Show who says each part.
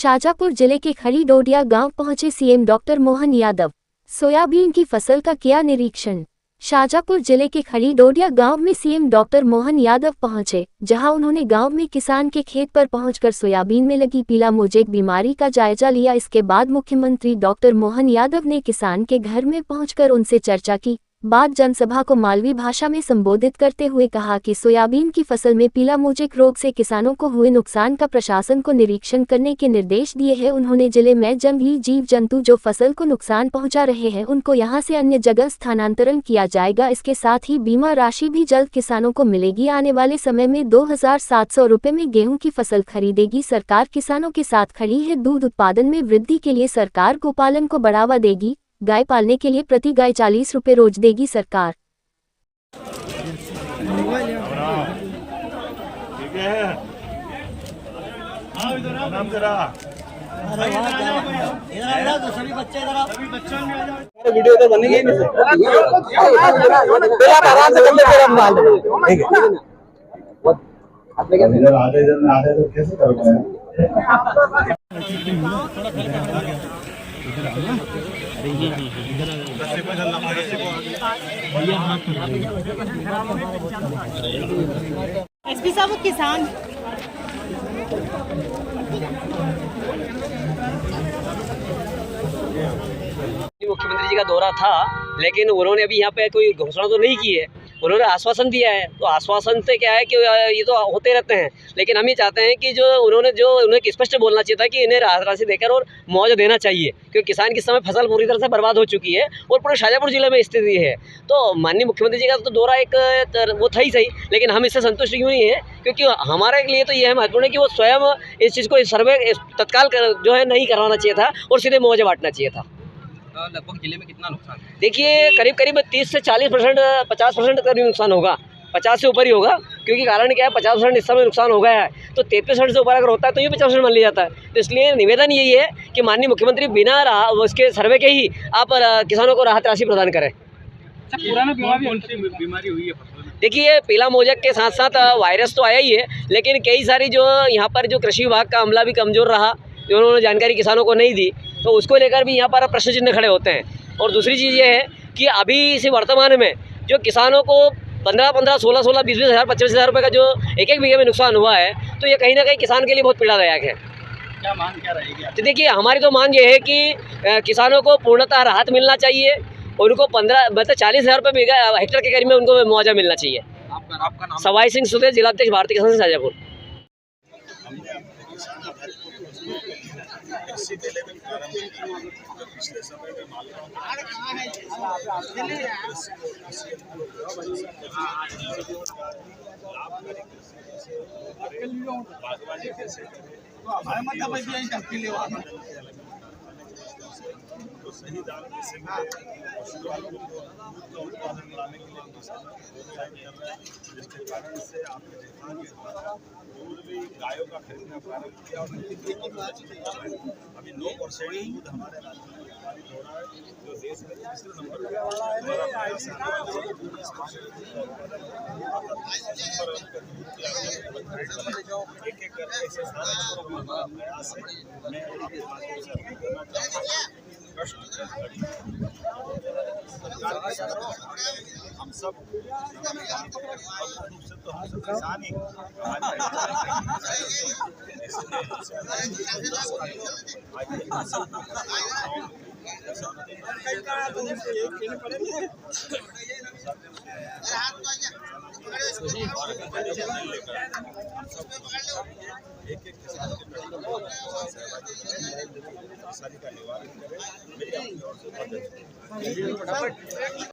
Speaker 1: शाजापुर जिले के खड़ी डोडिया गांव पहुंचे CM doctor Mohan Yadav. Soybean की फसल का किया निरीक्षण। शाजापुर जिले के खड़ी डोडिया गांव में सीएम डॉक्टर मोहन यादव पहुंचे, जहां उन्होंने गांव में किसान के खेत पर पहुंचकर सोयाबीन में लगी पीला मोजेक बीमारी का जायजा लिया। इसके बाद मुख्यमंत्री डॉक्टर मोहन यादव ने किसान के घर में पहुंचकर उनसे चर्चा की। बाद जनसभा को मालवी भाषा में संबोधित करते हुए कहा कि सोयाबीन की फसल में पीला मोजेक रोग से किसानों को हुए नुकसान का प्रशासन को निरीक्षण करने के निर्देश दिए हैं। उन्होंने जिले में जंगली जीव जंतु जो फसल को नुकसान पहुंचा रहे हैं उनको यहां से अन्य जगह स्थानांतरण किया जाएगा। इसके साथ ही बीमा राशि भी जल्द किसानों को मिलेगी। आने वाले समय में 2700 रुपये में गेहूं की फसल खरीदेगी। सरकार किसानों के साथ खड़ी है। दूध उत्पादन में वृद्धि के लिए सरकार गोपालन को बढ़ावा देगी। गाय पालने के लिए प्रति गाय 40 रुपये रोज देगी सरकार।
Speaker 2: वीडियो तो बनेगी ही नहीं। आराम से कर ले, फिर हम डाल देंगे। ठीक है। आधे तो कैसे करोगे?
Speaker 3: एसपी साहब किसान
Speaker 4: मुख्यमंत्री जी का दौरा था, लेकिन उन्होंने अभी यहाँ पे कोई घोषणा तो नहीं की है। उन्होंने आश्वासन दिया है, तो आश्वासन से क्या है कि ये तो होते रहते हैं, लेकिन हम ये चाहते हैं कि जो उन्हें स्पष्ट बोलना चाहिए था कि इन्हें राहत राशि देकर और मुआवजा देना चाहिए, क्योंकि किसान की समय फसल पूरी तरह से बर्बाद हो चुकी है और पूरे शाजापुर जिले में स्थिति है। तो माननीय मुख्यमंत्री जी का तो दौरा एक वो था ही सही, लेकिन हम इससे संतुष्ट क्यों नहीं है, क्योंकि हमारे लिए तो ये है महत्वपूर्ण है कि वो स्वयं इस चीज़ को सर्वे तत्काल जो है नहीं करवाना चाहिए था और सीधे मुआवजा बांटना चाहिए था।
Speaker 5: लगभग जिले में कितना नुकसान है?
Speaker 4: देखिए करीब 30 से 40%, 50% करीब नुकसान होगा, 50 से ऊपर ही होगा, क्योंकि कारण क्या है 50% इस समय नुकसान हो गया है, तो 33% से ऊपर अगर होता है तो ये 50% मान लिया जाता है। तो इसलिए निवेदन यही है कि माननीय मुख्यमंत्री बिना उसके सर्वे के ही आप किसानों को राहत राशि प्रदान करें।
Speaker 5: पुराना बीमारी हुई है फसल में?
Speaker 4: देखिए पीला मोजेक के साथ साथ वायरस तो आया ही है, लेकिन कई सारी जो यहाँ पर जो कृषि विभाग का अमला भी कमज़ोर रहा, जो उन्होंने जानकारी किसानों को नहीं दी, तो उसको लेकर भी यहाँ पर प्रश्न चिन्ह खड़े होते हैं। और दूसरी चीज़ ये है कि अभी इसी वर्तमान में जो किसानों को 15-15, 16-16, 20-20 हज़ार, 25 हज़ार रुपये का जो एक बीघे में नुकसान हुआ है, तो ये कहीं ना कहीं किसान के लिए बहुत पीड़ादायक है।
Speaker 5: क्या मांग क्या रहेगी?
Speaker 4: तो देखिए हमारी तो मांग ये है कि किसानों को पूर्णतः राहत मिलना चाहिए, उनको 40 हज़ार रुपये बीघा हेक्टेयर के करीब में उनको मुआवजा मिलना चाहिए।
Speaker 5: आपका नाम?
Speaker 4: सवाई सिंह सुधे, जिलाध्यक्ष भारतीय किसान संघ शाजापुर।
Speaker 6: पिछले समय में तो सही दाम से उत्पादन लाने के लिए कर रहे हैं, जिसके कारण से आपने देखा कि दूध भी गायों का खरीदना प्रारंभ किया और अभी 9% दूध हमारे राज्य में उत्पादित हो रहा है, जो देश में तीसरे नंबर पर एक एक करके ऐसे सारे प्रयास है। मैं आपके माध्यम से अपील करना चाहता हूँ, हम सब रूप से तो हम सब किसान ही एक एक किसान के का निवारण करें।